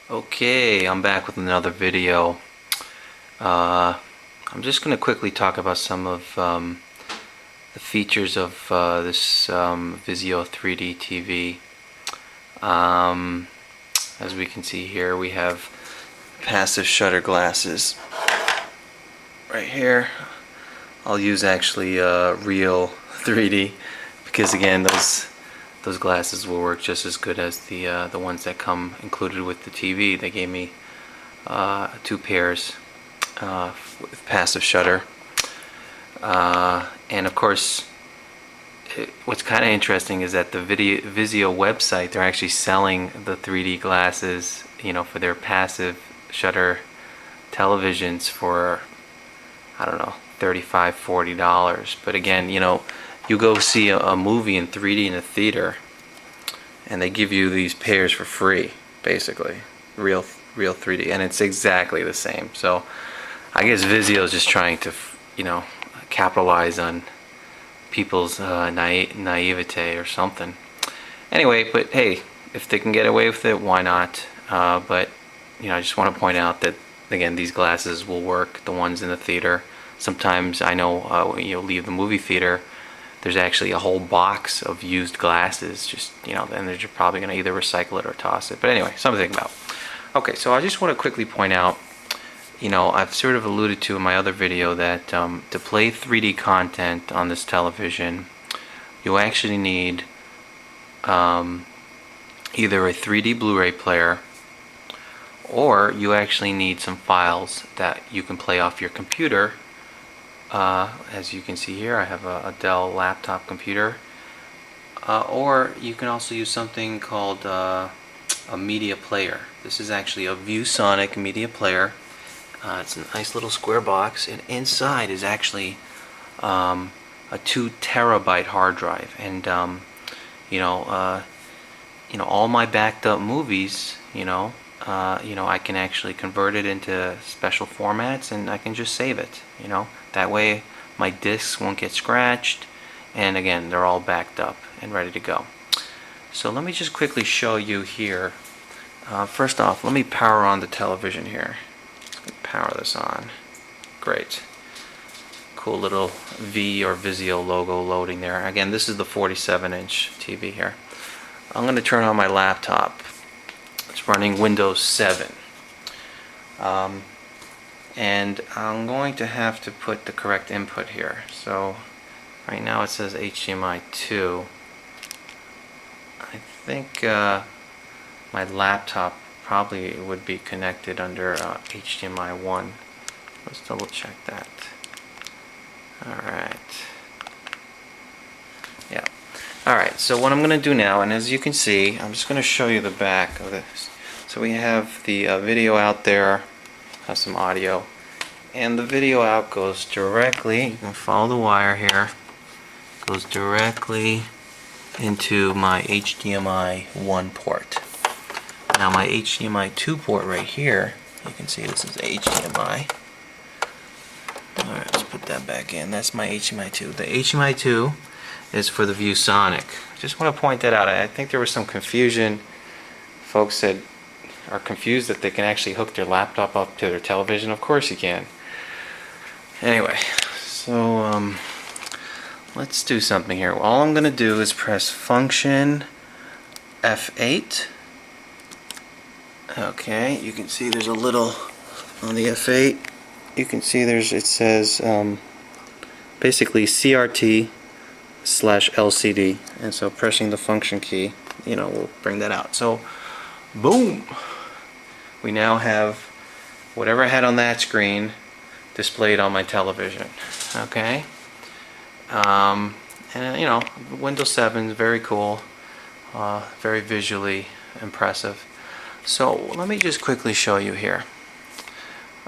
Okay, I'm back with another video. I'm just going to quickly talk about some of the features of this Vizio 3D TV. As we can see here, we have passive shutter glasses right here. I'll use actually real 3D because again, those glasses will work just as good as the ones that come included with the TV. They gave me two pairs with passive shutter, and of course, what's kind of interesting is that the Vizio website, they're actually selling the 3D glasses, for their passive shutter televisions for, I don't know, $35–40. But again, you go see a movie in 3D in a theater and they give you these pairs for free, basically, real 3D, and it's exactly the same. So I guess Vizio is just trying to capitalize on people's naivete or something. Anyway, but hey, if they can get away with it, why not? But I just want to point out that again, these glasses will work, the ones in the theater. Sometimes I know when you leave the movie theater, there's actually a whole box of used glasses, just and they're probably going to either recycle it or toss it. But anyway, something to think about. Okay, so I just want to quickly point out, I've sort of alluded to in my other video that to play 3D content on this television, you actually need either a 3D Blu-ray player, or you actually need some files that you can play off your computer. As you can see here, I have a Dell laptop computer, or you can also use something called a media player. This is actually a ViewSonic media player. It's a nice little square box, and inside is actually a 2 terabyte hard drive. And all my backed up movies, I can actually convert it into special formats, and I can just save it. That way my discs won't get scratched, and again, they're all backed up and ready to go. So let me just quickly show you here. First off, let me power on the television here. Power this on. Great. Cool little V or Vizio logo loading there. Again, this is the 47-inch TV here. I'm going to turn on my laptop. It's running Windows 7. And I'm going to have to put the correct input here. So right now it says HDMI 2. I think my laptop probably would be connected under HDMI 1. Let's double check that. Alright. Yeah. Alright, so what I'm going to do now, and as you can see, I'm just going to show you the back of this. So we have the video out there, has some audio, and the video out goes directly, you can follow the wire here, goes directly into my HDMI 1 port. Now my HDMI 2 port right here, you can see this is HDMI. Alright, let's put that back in. That's my HDMI 2. The HDMI 2 is for the ViewSonic. I just want to point that out. I think there was some confusion. Folks that are confused that they can actually hook their laptop up to their television. Of course you can. Anyway, so let's do something here. All I'm going to do is press function F8. Okay, you can see there's a little on the F8. You can see it says basically CRT/LCD, and so pressing the function key, will bring that out. So, boom! We now have whatever I had on that screen displayed on my television. Okay, and Windows 7 is very cool, very visually impressive. So let me just quickly show you here.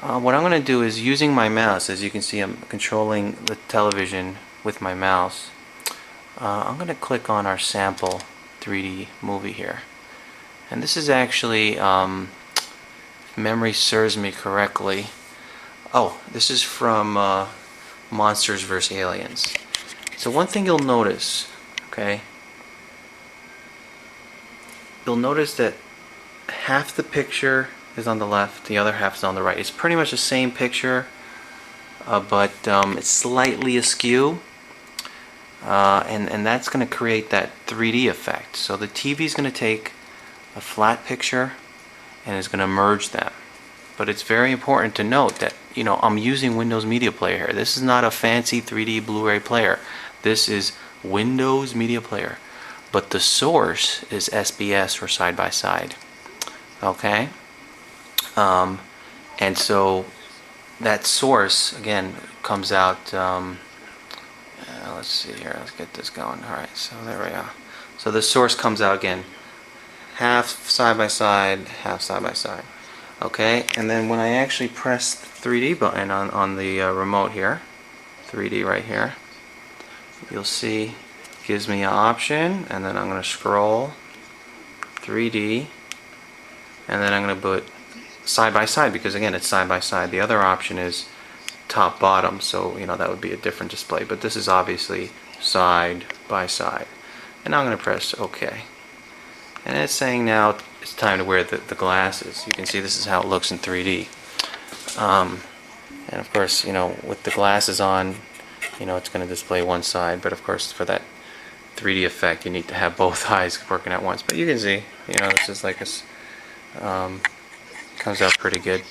What I'm going to do is, using my mouse, as you can see I'm controlling the television with my mouse. I'm going to click on our sample 3D movie here. And this is actually, if memory serves me correctly, this is from Monsters vs. Aliens. So one thing you'll notice, okay, you'll notice that half the picture is on the left, the other half is on the right. It's pretty much the same picture, but it's slightly askew, and that's going to create that 3D effect. So the TV is going to take a flat picture and is going to merge them. But it's very important to note that, you know, I'm using Windows Media Player here. This is not a fancy 3D Blu-ray player. This is Windows Media Player. But the source is SBS or side by side. Okay? And so that source, again, comes out, let's see here, let's get this going. Alright, so there we are. So the source comes out again, half side by side, half side by side. Okay, and then when I actually press the 3D button on the remote here, 3D right here, you'll see it gives me an option, and then I'm going to scroll 3D, and then I'm going to put side by side, because again it's side by side. The other option is top bottom, so you know that would be a different display, but this is obviously side by side. And now I'm going to press OK, and it's saying now it's time to wear the glasses. You can see this is how it looks in 3D. And of course, you know, with the glasses on, you know, it's going to display one side, but of course for that 3D effect you need to have both eyes working at once. But you can see, you know, this is like a comes out pretty good.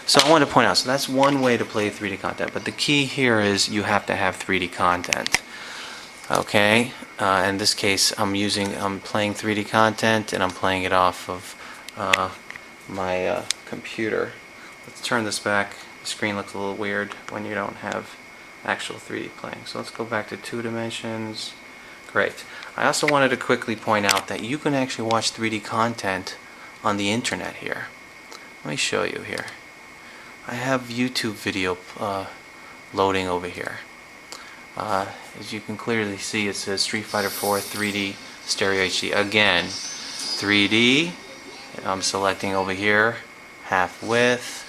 So I want to point out, so that's one way to play 3D content, but the key here is you have to have 3D content. Okay, in this case I'm playing 3D content, and I'm playing it off of my computer. Let's turn this back. The screen looks a little weird when you don't have actual 3D playing. So let's go back to 2 dimensions. Great. I also wanted to quickly point out that you can actually watch 3D content on the internet here. Let me show you here. I have YouTube video loading over here. As you can clearly see, it says Street Fighter 4 3D Stereo HD. Again, 3D. I'm selecting over here, half width,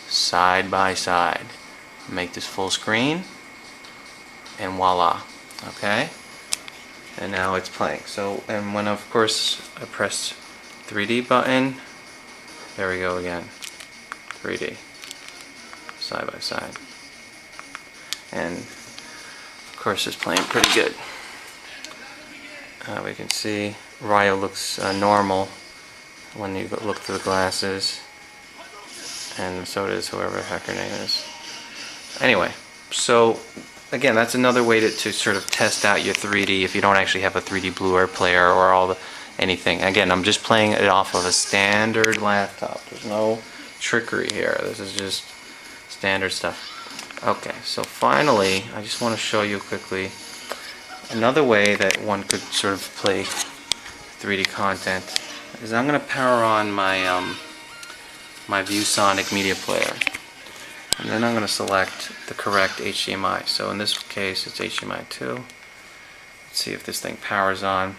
side by side. Make this full screen, and voila. Okay? And now it's playing. So, and when of course I press 3D button, there we go again. 3D. Side by side. And of course it's playing pretty good. We can see Ryo looks normal when you look through the glasses, and so does whoever the heck her name is. Anyway, so again, that's another way to sort of test out your 3D if you don't actually have a 3D Blu-ray player or anything. Again, I'm just playing it off of a standard laptop. There's no trickery here. This is just standard stuff. Okay, so finally, I just want to show you quickly another way that one could sort of play 3D content is I'm going to power on my my ViewSonic media player, and then I'm going to select the correct HDMI. So in this case, it's HDMI 2. Let's see if this thing powers on.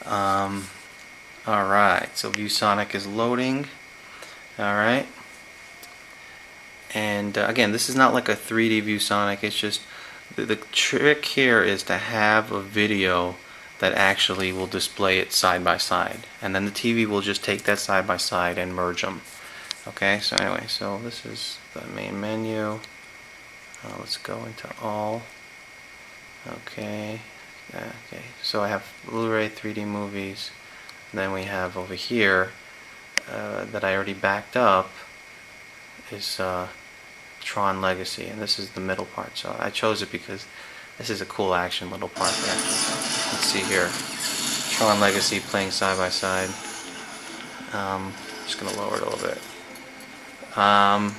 Alright, so ViewSonic is loading. Alright. And again, this is not like a 3D ViewSonic, it's just the trick here is to have a video that actually will display it side by side, and then the TV will just take that side by side and merge them. Okay, so anyway, so this is the main menu. Let's go into all. Okay, okay, so I have Blu-ray 3D movies, and then we have over here that I already backed up is Tron Legacy, and this is the middle part. So I chose it because this is a cool action little part there. Let's see here, Tron Legacy playing side by side. Just gonna lower it a little bit. And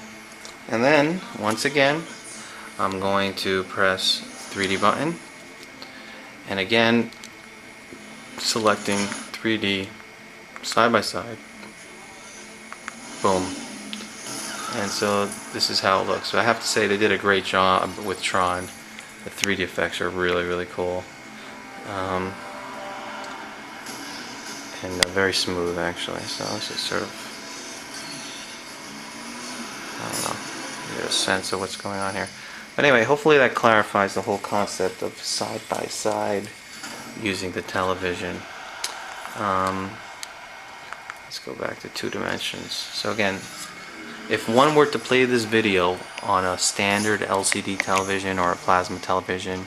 then once again, I'm going to press 3D button, and again selecting 3D side by side. Boom. And so this is how it looks. So I have to say they did a great job with Tron. The 3D effects are really, really cool. And very smooth actually. So this is sort of, I don't know, get a sense of what's going on here. But anyway, hopefully that clarifies the whole concept of side by side using the television. Let's go back to 2 dimensions. So again, if one were to play this video on a standard LCD television or a plasma television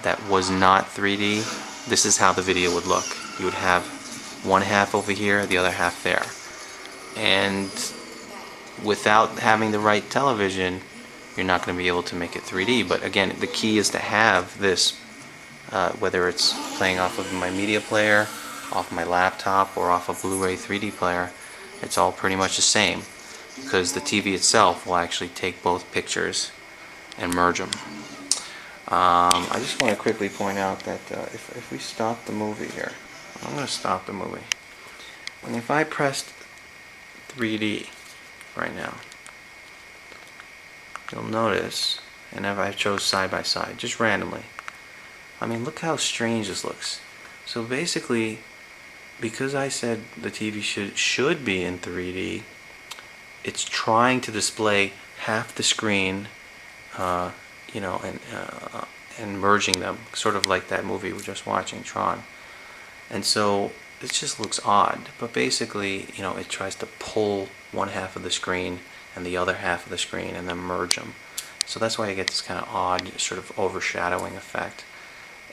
that was not 3D, this is how the video would look. You would have one half over here, the other half there. And without having the right television, you're not going to be able to make it 3D. But again, the key is to have this, whether it's playing off of my media player, off my laptop, or off a Bluray 3D player, it's all pretty much the same, because the TV itself will actually take both pictures and merge them. I just want to quickly point out that if we stop the movie here, I'm going to stop the movie, and if I pressed 3D right now, you'll notice, and if I chose side by side, just randomly, I mean, look how strange this looks. So basically, because I said the TV should be in 3D, it's trying to display half the screen, you know, and merging them, sort of like that movie we're just watching, Tron. And so it just looks odd, but basically, you know, it tries to pull one half of the screen and the other half of the screen and then merge them. So that's why you get this kind of odd sort of overshadowing effect.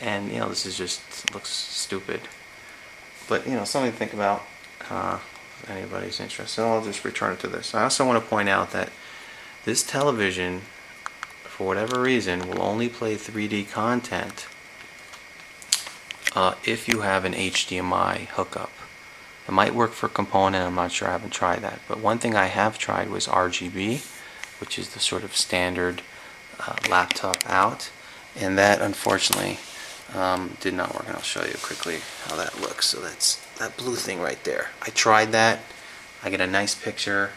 And you know, this is just looks stupid, but you know, something to think about if anybody's interested. So I'll just return it to this. I also want to point out that this television, for whatever reason, will only play 3D content if you have an HDMI hookup. It might work for component, I'm not sure, I haven't tried that. But one thing I have tried was RGB, which is the sort of standard laptop out, and that unfortunately did not work. And I'll show you quickly how that looks. So that's that blue thing right there. I tried that. I get a nice picture.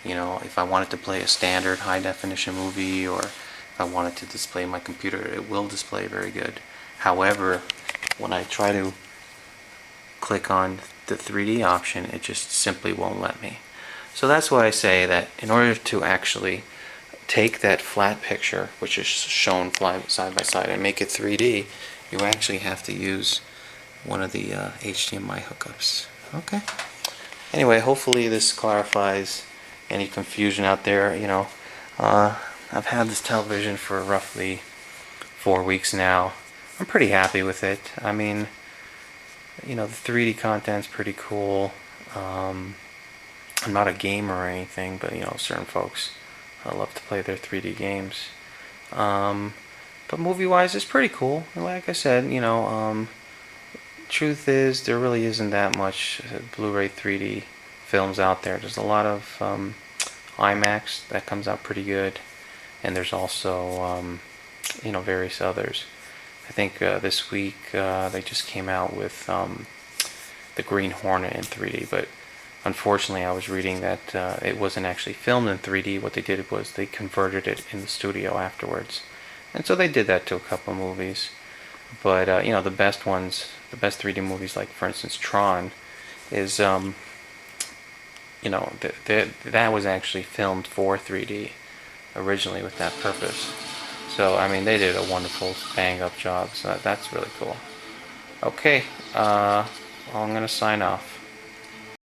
You know, if I wanted to play a standard high definition movie, or if I wanted to display my computer, it will display very good. However, when I try to click on the 3D option, it just simply won't let me. So that's why I say that in order to actually take that flat picture, which is shown side by side, and make it 3D, you actually have to use one of the HDMI hookups. Okay. Anyway, hopefully this clarifies any confusion out there. You know, I've had this television for roughly 4 weeks now. I'm pretty happy with it. I mean, you know, the 3D content's pretty cool. I'm not a gamer or anything, but you know, certain folks love to play their 3D games. But movie-wise, it's pretty cool. Like I said, you know, truth is, there really isn't that much Blu-ray 3D films out there. There's a lot of IMAX that comes out pretty good, and there's also, you know, various others. I think this week they just came out with the Green Hornet in 3D, but unfortunately I was reading that it wasn't actually filmed in 3D. What they did was they converted it in the studio afterwards. And so they did that to a couple of movies. But you know, the best ones, the best 3D movies, like for instance Tron, is you know, that was actually filmed for 3D originally with that purpose. So I mean, they did a wonderful bang up job. So that's really cool. Okay, well, I'm gonna sign off.